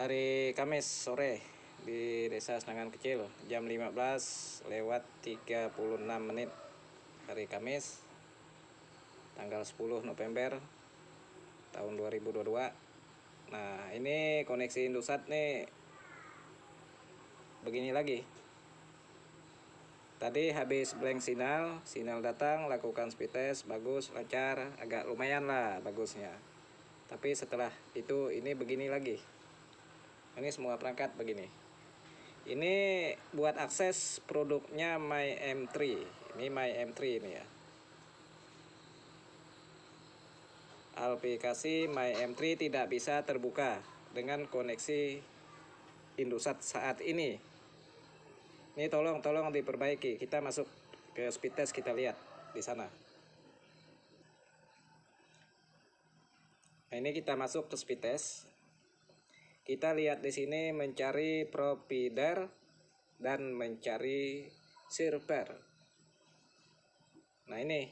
Hari Kamis sore di Desa Senangan Kecil jam 15:36 hari Kamis tanggal 10 November tahun 2022. Nah, ini koneksi Indosat nih begini lagi. Tadi habis blank sinyal datang, lakukan speed test, bagus, lancar, agak lumayan lah bagusnya. Tapi setelah itu ini begini lagi. Ini semua perangkat begini. Ini buat akses produknya My M3. Ini My M3 ini ya. Aplikasi My M3 tidak bisa terbuka dengan koneksi Indosat saat ini. Ini tolong diperbaiki. Kita masuk ke speed test, kita lihat di sana. Nah, ini kita masuk ke speed test. Kita lihat di sini mencari provider dan mencari server. Nah, ini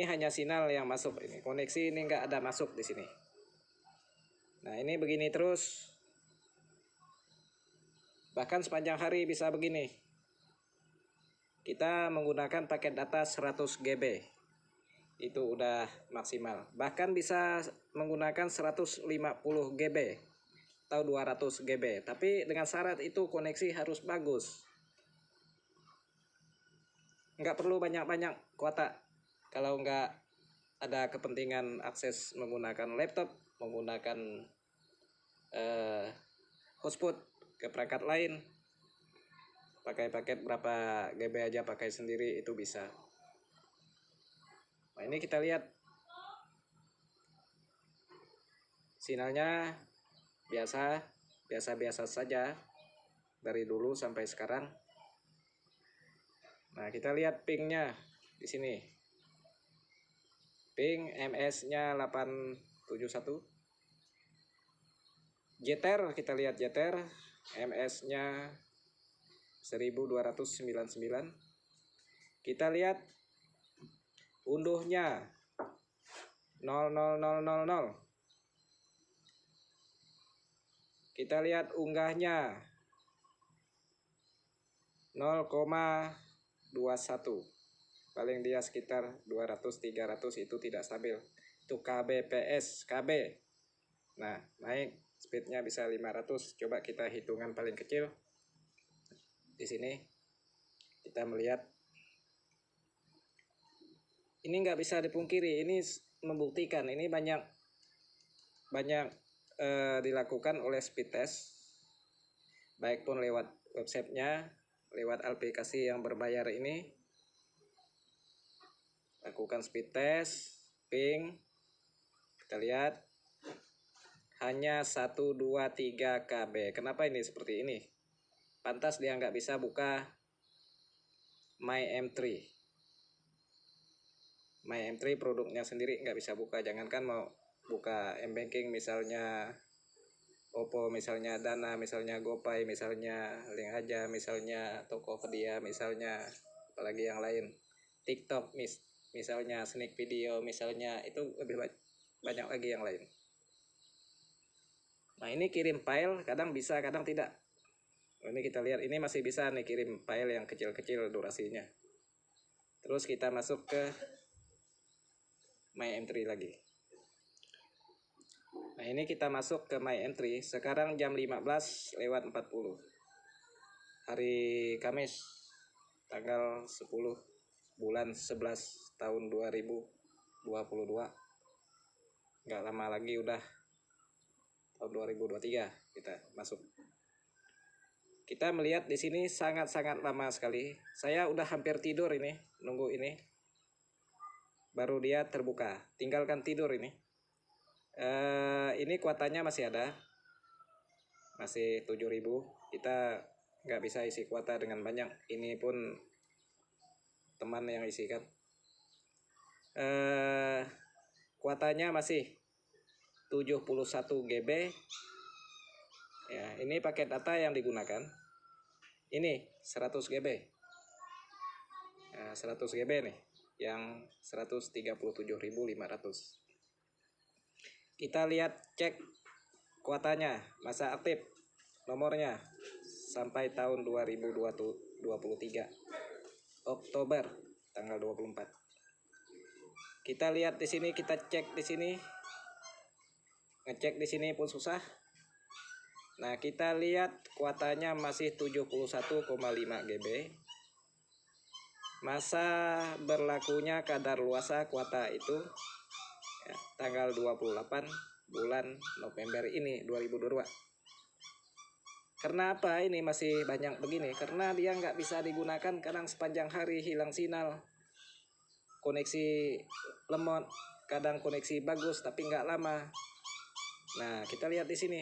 hanya sinyal yang masuk, ini koneksi ini nggak ada masuk di sini. Nah, ini begini terus, bahkan sepanjang hari bisa begini. Kita menggunakan paket data 100 GB, itu udah maksimal. Bahkan bisa menggunakan 150 GB atau 200 GB, tapi dengan syarat itu koneksi harus bagus. Nggak perlu banyak-banyak kuota. Kalau nggak ada kepentingan akses menggunakan laptop, menggunakan hotspot ke perangkat lain, pakai paket berapa GB aja, pakai sendiri itu bisa. Nah, ini kita lihat sinyalnya biasa saja dari dulu sampai sekarang. Nah, kita lihat pingnya di sini. Ping MS-nya 871. Jeter, kita lihat Jeter MS-nya 1299. Kita lihat unduhnya 00000. Kita lihat unggahnya 0,21. Paling dia sekitar 200-300, itu tidak stabil. Itu kbps, KB. Nah, naik speednya bisa 500. Coba kita hitungan paling kecil. Di sini kita melihat. Ini nggak bisa dipungkiri, ini membuktikan ini banyak dilakukan oleh speed test, baik pun lewat websitenya, lewat aplikasi yang berbayar ini. Lakukan speed test, ping, kita lihat hanya 123 KB. Kenapa ini seperti ini? Pantas dia nggak bisa buka My M3. My M3 produknya sendiri nggak bisa buka. Jangankan mau buka M-Banking, misalnya Oppo, misalnya Dana, misalnya GoPay, misalnya Link Aja, misalnya Tokopedia, misalnya apalagi yang lain, TikTok, misalnya Sneak Video, misalnya itu lebih banyak lagi yang lain. Nah, ini kirim file kadang bisa, kadang tidak. Ini kita lihat, ini masih bisa nih kirim file yang kecil-kecil durasinya. Terus kita masuk ke My M3 lagi. Nah, ini kita masuk ke My M3. Sekarang jam 15:40. Hari Kamis tanggal 10 bulan 11 tahun 2022. Nggak lama lagi udah tahun 2023 kita masuk. Kita melihat di sini sangat-sangat lama sekali. Saya udah hampir tidur ini, nunggu ini. Baru dia terbuka. Tinggalkan tidur ini. Ini kuotanya masih ada. Masih 7.000. Kita nggak bisa isi kuota dengan banyak. Ini pun teman yang isikan. Kuotanya masih 71 GB. Ya, ini paket data yang digunakan. Ini 100 GB. 100 GB nih, yang 137.500. Kita lihat cek kuotanya, masa aktif, nomornya sampai tahun 2023 Oktober tanggal 24. Kita lihat di sini, kita cek di sini. Ngecek di sini pun susah. Nah, kita lihat kuotanya masih 71,5 GB. Masa berlakunya kadaluarsa kuota itu ya, tanggal 28 bulan November ini 2022. Karena apa ini masih banyak begini? Karena dia nggak bisa digunakan, kadang sepanjang hari hilang sinyal, koneksi lemot, kadang koneksi bagus tapi nggak lama. Nah, kita lihat di sini.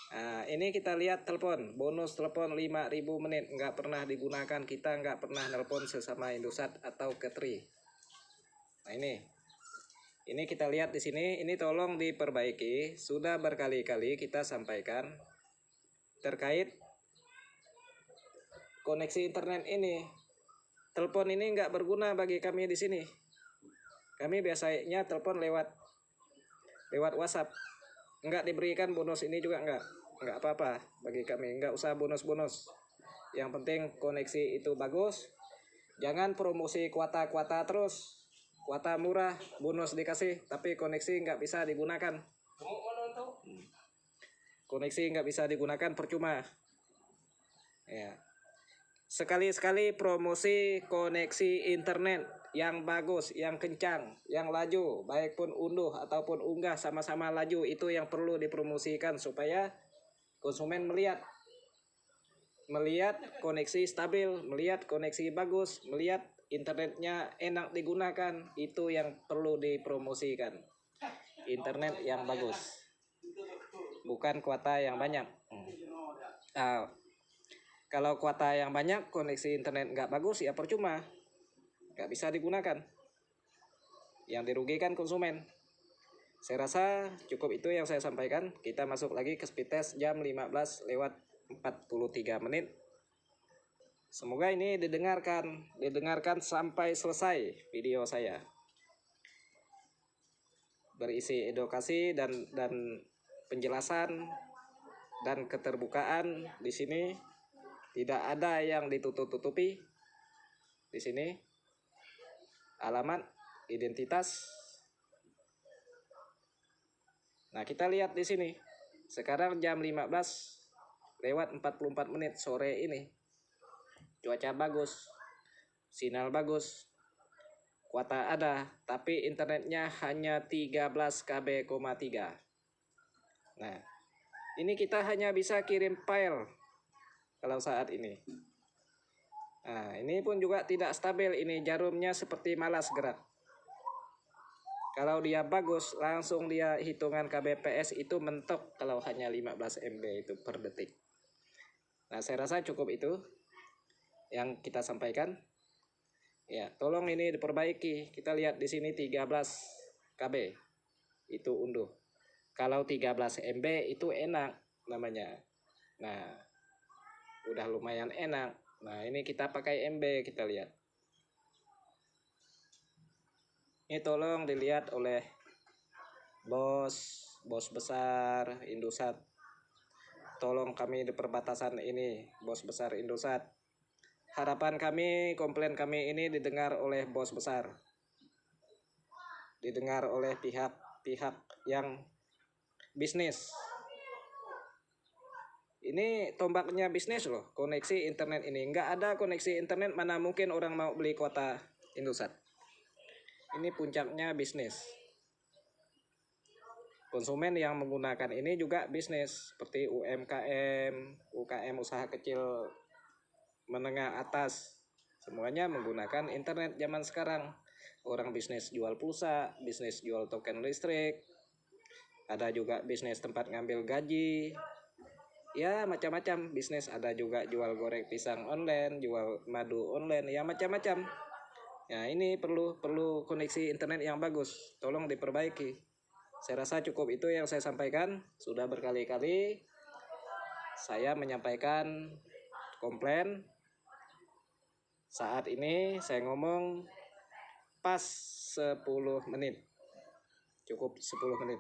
Nah, ini kita lihat telepon, bonus telepon 5.000 menit nggak pernah digunakan, kita nggak pernah nelpon sesama Indosat atau ke Tri. Nah, ini kita lihat di sini, ini tolong diperbaiki. Sudah berkali-kali kita sampaikan terkait koneksi internet ini. Telepon ini nggak berguna bagi kami di sini. Kami biasanya telepon lewat WhatsApp. Nggak diberikan bonus ini juga nggak apa-apa bagi kami. Nggak usah bonus-bonus. Yang penting koneksi itu bagus. Jangan promosi kuota-kuota terus. Kuota murah, bonus dikasih, tapi koneksi nggak bisa digunakan. Koneksi nggak bisa digunakan, percuma. Ya. Sekali-sekali promosi koneksi internet yang bagus, yang kencang, yang laju, baik pun unduh ataupun unggah sama-sama laju, itu yang perlu dipromosikan supaya konsumen melihat koneksi stabil, melihat koneksi bagus, melihat internetnya enak digunakan, itu yang perlu dipromosikan. Internet yang bagus, bukan kuota yang banyak. Kalau kuota yang banyak, koneksi internet nggak bagus, ya percuma, nggak bisa digunakan. Yang dirugikan konsumen. Saya rasa cukup itu yang saya sampaikan. Kita masuk lagi ke speed test jam 15:43. Semoga ini didengarkan sampai selesai video saya. Berisi edukasi dan penjelasan dan keterbukaan di sini. Tidak ada yang ditutup-tutupi di sini. Alamat, identitas. Nah, kita lihat di sini. Sekarang jam 15:44 sore ini. Cuaca bagus. Sinyal bagus. Kuota ada, tapi internetnya hanya 13 KB,3. Nah, ini kita hanya bisa kirim file kalau saat ini. Nah, ini pun juga tidak stabil, ini jarumnya seperti malas gerak. Kalau dia bagus, langsung dia hitungan kbps itu mentok kalau hanya 15 MB itu per detik. Nah, saya rasa cukup itu yang kita sampaikan. Ya, tolong ini diperbaiki. Kita lihat di sini 13 KB itu unduh. Kalau 13 MB itu enak namanya. Nah, udah lumayan enak. Nah, ini kita pakai MB, kita lihat. Ini tolong dilihat oleh bos besar Indosat. Tolong kami di perbatasan ini, bos besar Indosat. Harapan kami, komplain kami ini didengar oleh bos besar. Didengar oleh pihak-pihak yang bisnis. Ini tombaknya bisnis loh, koneksi internet ini. Nggak ada koneksi internet, mana mungkin orang mau beli kuota Indosat. Ini puncaknya bisnis. Konsumen yang menggunakan ini juga bisnis, seperti UKM, usaha kecil menengah atas. Semuanya menggunakan internet zaman sekarang. Orang bisnis jual pulsa, bisnis jual token listrik. Ada juga bisnis tempat ngambil gaji. Ya, macam-macam bisnis. Ada juga jual goreng pisang online, jual madu online, ya macam-macam. Ya, ini perlu koneksi internet yang bagus. Tolong diperbaiki. Saya rasa cukup itu yang saya sampaikan. Sudah berkali-kali saya menyampaikan komplain. Saat ini saya ngomong pas 10 menit. Cukup 10 menit.